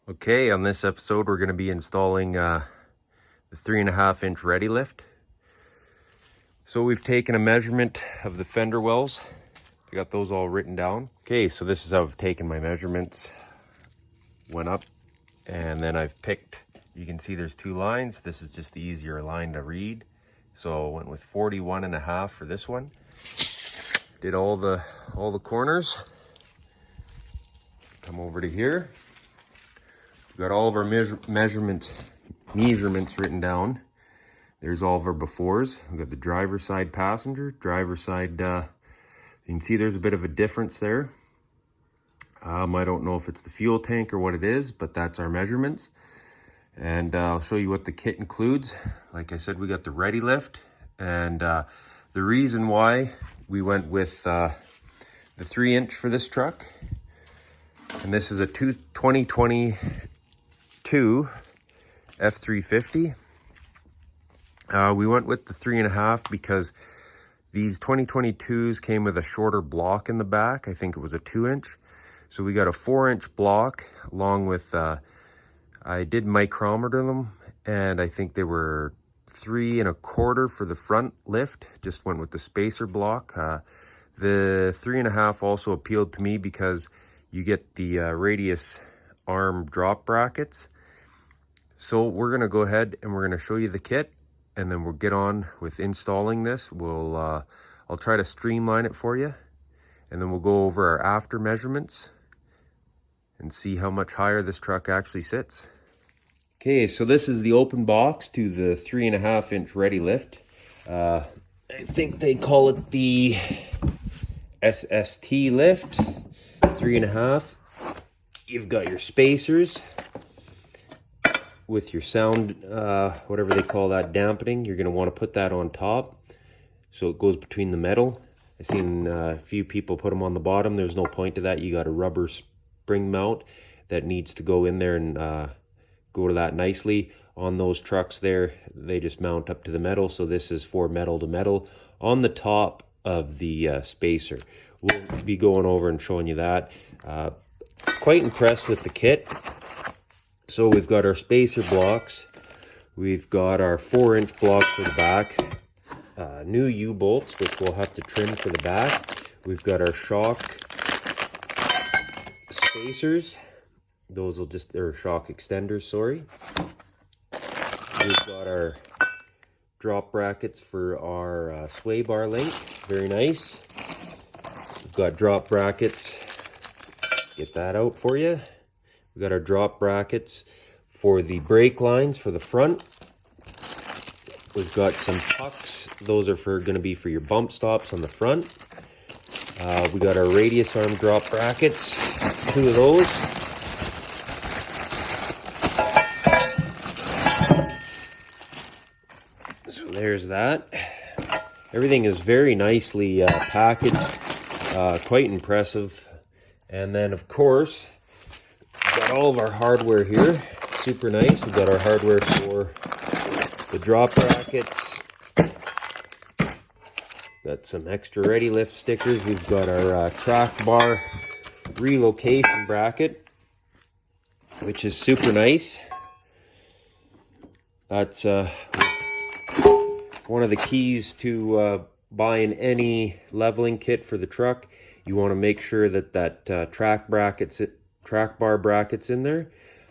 Okay, on this episode we're going to be installing the 3.5-inch Ready Lift. So we've taken a measurement of the fender wells. I got those all written down. Okay, so this is how I've taken my measurements. Went up and then I've picked, you can see there's two lines. This is just the easier line to read. So I went with 41.5 for this one. Did all the corners. Come over to here. We've got all of our measurements written down. There's all of our befores. We've got the driver's side passenger, driver's side, you can see there's a bit of a difference there. I don't know if it's the fuel tank or what it is, but that's our measurements. And I'll show you what the kit includes. Like I said, we got the Ready Lift. And the reason why we went with the 3-inch for this truck, and this is a 2022 f-350. We went with the 3.5 because these 2022s came with a shorter block in the back. I think it was a 2-inch. So we got a 4-inch block along with, I did micrometer them, and I think they were 3.25 for the front lift. Just went with the spacer block. The 3.5 also appealed to me because you get the radius arm drop brackets. So we're going to go ahead and we're going to show you the kit, and then we'll get on with installing this. I'll try to streamline it for you, and then we'll go over our after measurements and see how much higher this truck actually sits. Okay, so this is the open box to the 3.5-inch Ready Lift. I think they call it the SST Lift 3.5. You've got your spacers with your sound, whatever they call that, dampening. You're going to want to put that on top so it goes between the metal. I've seen a few people put them on the bottom. There's no point to that. You got a rubber spring mount that needs to go in there and go to that nicely. On those trucks there, they just mount up to the metal. So this is for metal to metal on the top of the spacer. We'll be going over and showing you that. Quite impressed with the kit. So we've got our spacer blocks. We've got our 4-inch block for the back. New U-bolts, which we'll have to trim for the back. We've got our shock spacers. Those will just, or shock extenders, sorry. We've got our drop brackets for our sway bar link. Very nice. We've got drop brackets. Get that out for you. We've got our drop brackets for the brake lines for the front. We've got some pucks. Those are going to be for your bump stops on the front. We got our radius arm drop brackets. 2 of those. So there's that. Everything is very nicely packaged. Quite impressive. And then, of course, we've got all of our hardware here. Super nice. We've got our hardware for the drop brackets. Got some extra Ready Lift stickers. We've got our track bar relocation bracket, which is super nice. That's one of the keys to buying any leveling kit for the truck. You want to make sure that track bar brackets in there.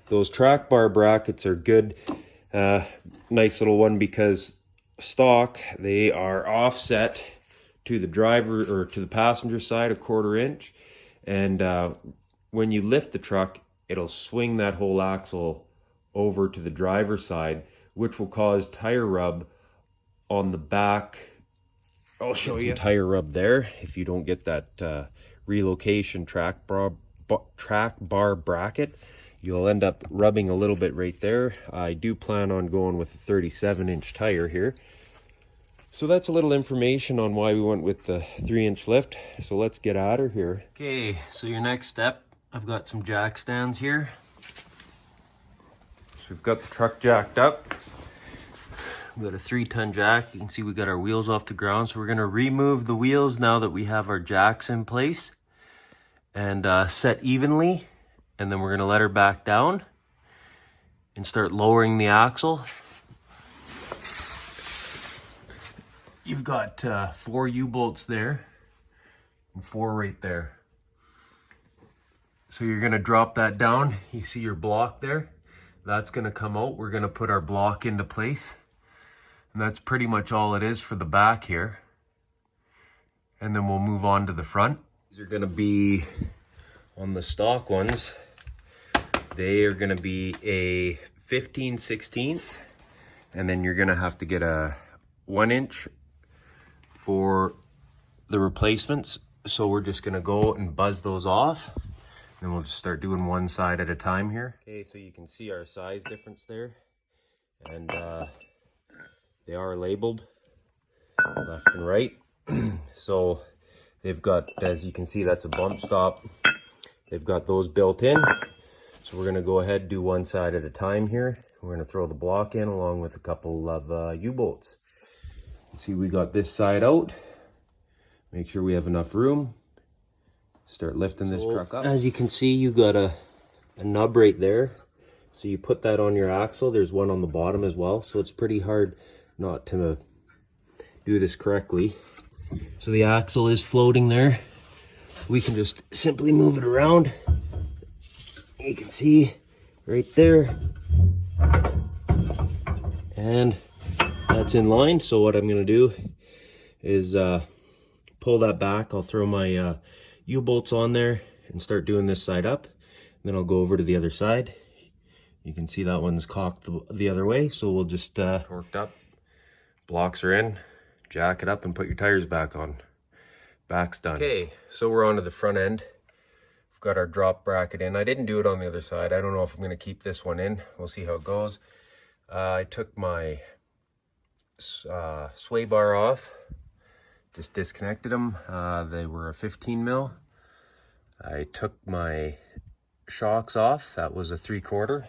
Those track bar brackets are good. Nice little one because stock, they are offset to the driver or to the passenger side 1/4 inch. And when you lift the truck, it'll swing that whole axle over to the driver's side, which will cause tire rub on the back. I'll show you tire rub there if you don't get that relocation track bar bracket. You'll end up rubbing a little bit right there. I do plan on going with a 37-inch tire here. So that's a little information on why we went with the 3-inch lift. So let's get out of here. Okay, so your next step, I've got some jack stands here. So we've got the truck jacked up. We've got a 3-ton jack. You can see we got our wheels off the ground. So we're going to remove the wheels now that we have our jacks in place and set evenly. And then we're going to let her back down. and start lowering the axle. You've got 4 U-bolts there and 4 right there. So you're gonna drop that down. You see your block there? That's gonna come out. We're gonna put our block into place. And that's pretty much all it is for the back here. And then we'll move on to the front. These are gonna be, on the stock ones, they are gonna be a 15/16. And then you're gonna have to get a 1 inch for the replacements. So we're just gonna go and buzz those off. And we'll just start doing one side at a time here. Okay, so you can see our size difference there. And they are labeled left and right. So they've got, as you can see, that's a bump stop. They've got those built in. So we're gonna go ahead and do one side at a time here. We're gonna throw the block in along with a couple of U-bolts. See, we got this side out. Make sure we have enough room. Start lifting this truck up. As you can see, you got a nub right there. So you put that on your axle. There's one on the bottom as well. So it's pretty hard not to do this correctly. So the axle is floating there. We can just simply move it around. You can see right there. And that's in line. So what I'm gonna do is pull that back. I'll throw my U-bolts on there and start doing this side up. And then I'll go over to the other side. You can see that one's cocked the other way. So we'll just torqued up. Blocks are in. Jack it up and put your tires back on. Back's done. Okay, so we're on to the front end. We've got our drop bracket in. I didn't do it on the other side. I don't know if I'm going to keep this one in. We'll see how it goes. I took my sway bar off. Just disconnected them. They were a 15 mil. I took my shocks off. That was a 3/4.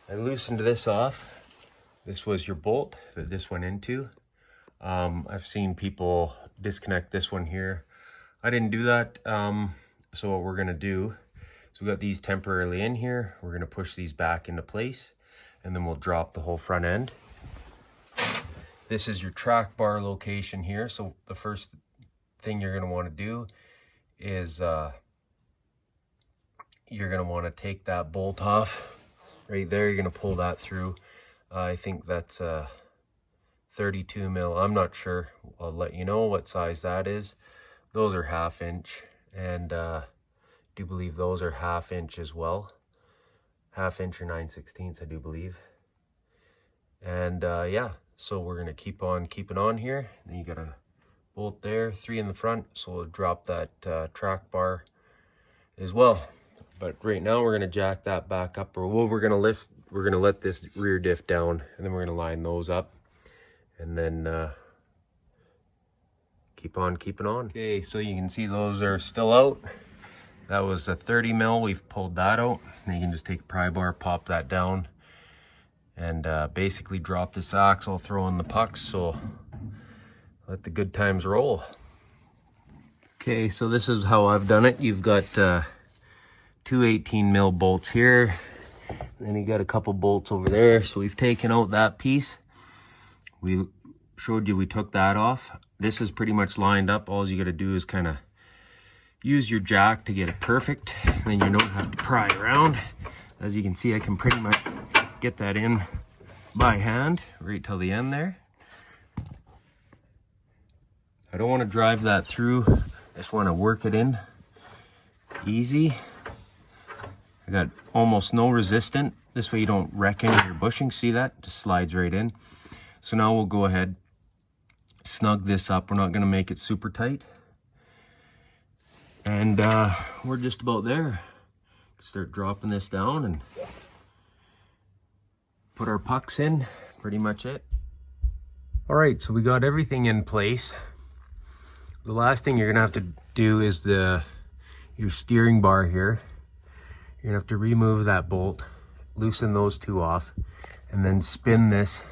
I loosened this off. This was your bolt that this went into. I've seen people disconnect this one here. I didn't do that. So what we're gonna do is we got these temporarily in here. We're gonna push these back into place and then we'll drop the whole front end. This is your track bar location here. So the first thing you're gonna wanna do is you're gonna wanna take that bolt off right there. You're gonna pull that through. I think that's 32 mil. I'm not sure. I'll let you know what size that is. Those are 1/2 inch, and I do believe those are 1/2 inch as well. 1/2 inch or 9/16, I do believe. And yeah, so we're gonna keep on keeping on here. Then you got a bolt there, 3 in the front, so we'll drop that track bar as well. But right now we're gonna jack that back up, or what we're gonna lift. We're gonna let this rear diff down, and then we're gonna line those up, and then keep on keeping on. Okay, so you can see those are still out. That was a 30 mil. We've pulled that out. And you can just take a pry bar, pop that down, and basically drop this axle, throw in the pucks. So let the good times roll. Okay, so this is how I've done it. You've got 2 18 mil bolts here. Then you got a couple bolts over there. So we've taken out that piece. We showed you we took that off. This is pretty much lined up. All you got to do is kind of use your jack to get it perfect. Then you don't have to pry around. As you can see, I can pretty much get that in by hand right till the end there. I don't want to drive that through. I just want to work it in easy. I got almost no resistant. This way you don't wreck any of your bushing. See that? Just slides right in. So now we'll go ahead, snug this up. We're not going to make it super tight. And we're just about there. Start dropping this down and put our pucks in. Pretty much it. All right, so we got everything in place. The last thing you're going to have to do is your steering bar here. You're gonna have to remove that bolt, loosen those 2 off, and then spin this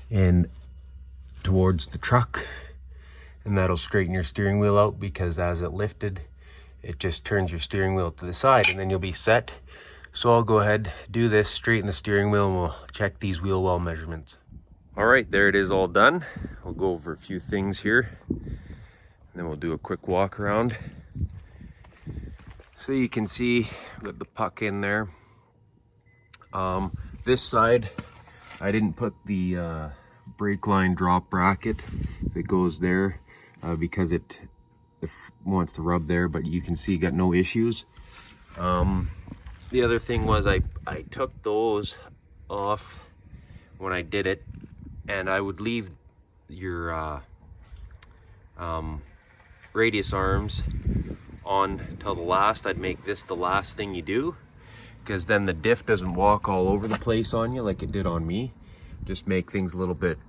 in towards the truck, and that'll straighten your steering wheel out, because as it lifted, it just turns your steering wheel to the side, and then you'll be set. So I'll go ahead, do this, straighten the steering wheel, and we'll check these wheel well measurements. All right, there it is all done. We'll go over a few things here, and then we'll do a quick walk around. So you can see with the puck in there. This side, I didn't put the brake line drop bracket that goes there because it wants to rub there, but you can see got no issues. The other thing was I took those off when I did it, and I would leave your radius arms on till the last. I'd make this the last thing you do, because then the diff doesn't walk all over the place on you like it did on me. Just make things a little bit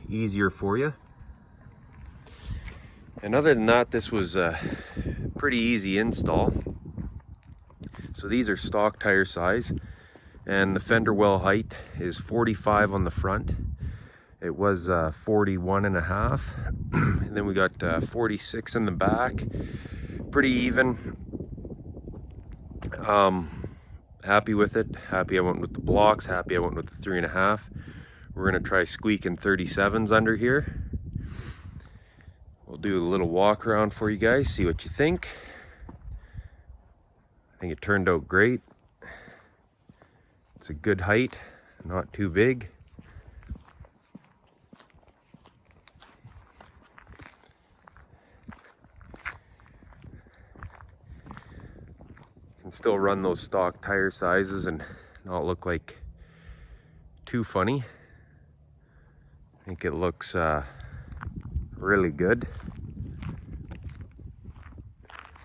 easier for you. And other than that, this was a pretty easy install. So these are stock tire size, and the fender well height is 45 on the front. It was 41.5, and then we got 46 in the back. Pretty even. Happy with it. Happy I went with the blocks. Happy I went with the 3.5. We're gonna try squeaking 37s under here. We'll do a little walk around for you guys, see what you think. I think it turned out great. It's a good height, not too big. Can still run those stock tire sizes and not look like too funny. I think it looks really good.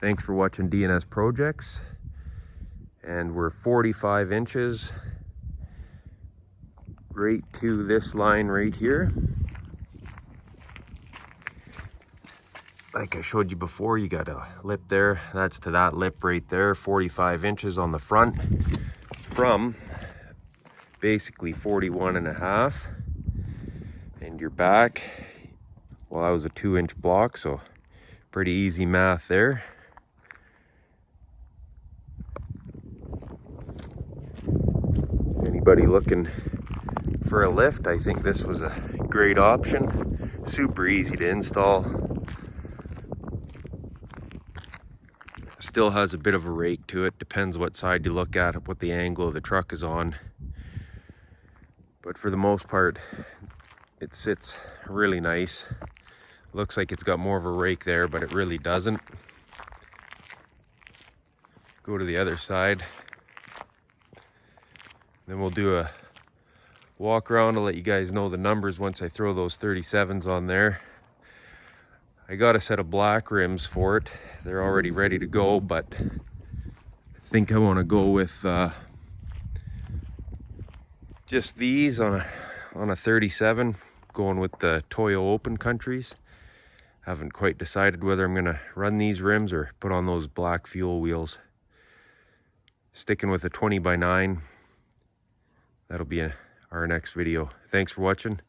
Thanks for watching D&S Projects, and we're 45 inches right to this line right here. Like I showed you before, you got a lip there, that's to that lip right there, 45 inches on the front, from basically 41.5, and your back, well, that was a 2-inch block, so pretty easy math there. Anybody looking for a lift, I think this was a great option. Super easy to install. Still has a bit of a rake to it, depends what side you look at, what the angle of the truck is on. But for the most part, it sits really nice. Looks like it's got more of a rake there, but it really doesn't. Go to the other side. Then we'll do a walk around to let you guys know the numbers once I throw those 37s on there. I got a set of black rims for it. They're already ready to go, but I think I want to go with just these on a 37, going with the Toyo Open Countries. Haven't quite decided whether I'm gonna run these rims or put on those black fuel wheels. Sticking with a 20x9. That'll be our next video. Thanks for watching.